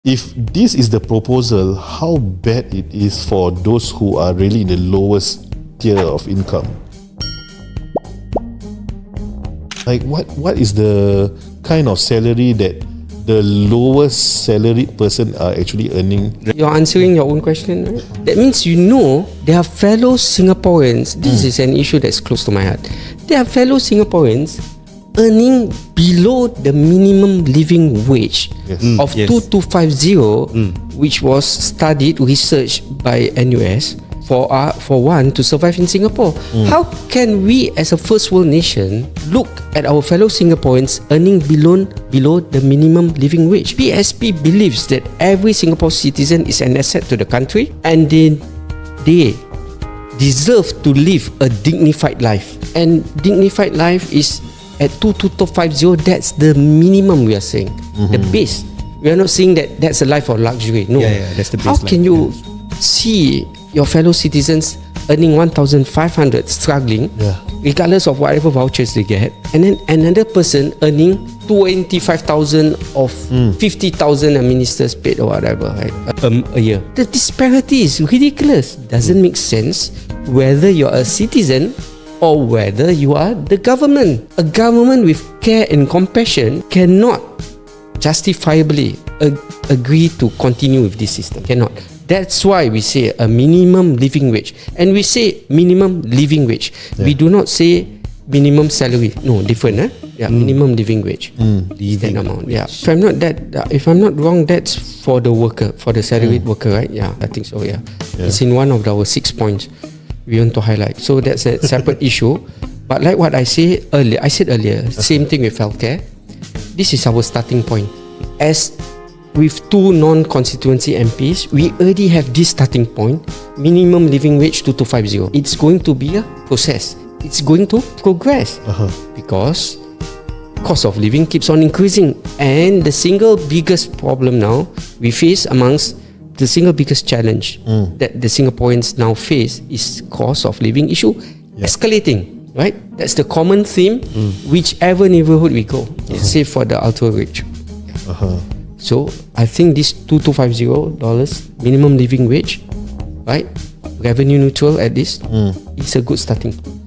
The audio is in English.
If this is the proposal, how bad it is for those who are really in the lowest tier of income? Like what is the kind of salary that the lowest salaried person are actually earning? You're answering your own question, right? That means there are fellow Singaporeans. This is an issue that's close to my heart. There are fellow Singaporeans earning below the minimum living wage of 2250, which was researched by NUS for one to survive in Singapore. How can we as a first world nation look at our fellow Singaporeans earning below the minimum living wage? PSP believes that every Singapore citizen is an asset to the country, and they deserve to live a dignified life. And dignified life is at 2250. That's the minimum we are saying. The base. We are not saying that that's a life of luxury. No. That's the baseline. How can you see your fellow citizens earning 1,500 struggling, regardless of whatever vouchers they get, and then another person earning 25,000 of 50,000 a minister's paid or whatever, right? A year. The disparity is ridiculous. Doesn't make sense whether you're a citizen or whether you are the government. A government with care and compassion cannot justifiably agree to continue with this system. Cannot. That's why we say a minimum living wage. And we say minimum living wage. We do not say minimum salary. No, different. Minimum living wage. That amount. If I'm not wrong, that's for the worker, for the salaried worker, right? Yeah, I think so. Yeah. It's in one of our 6 points we want to highlight. So that's a separate issue. But like what I said earlier, same thing with healthcare. This is our starting point. As with 2 non-constituency MPs, we already have this starting point, minimum living wage 2250. It's going to be a process. It's going to progress because cost of living keeps on increasing, and the single biggest problem now we face, amongst the single biggest challenge that the Singaporeans now face, is cost of living issue escalating, right? That's the common theme, whichever neighborhood we go, save for the ultra rich. So I think this $2250 minimum living wage, right, revenue neutral at this, is a good starting point.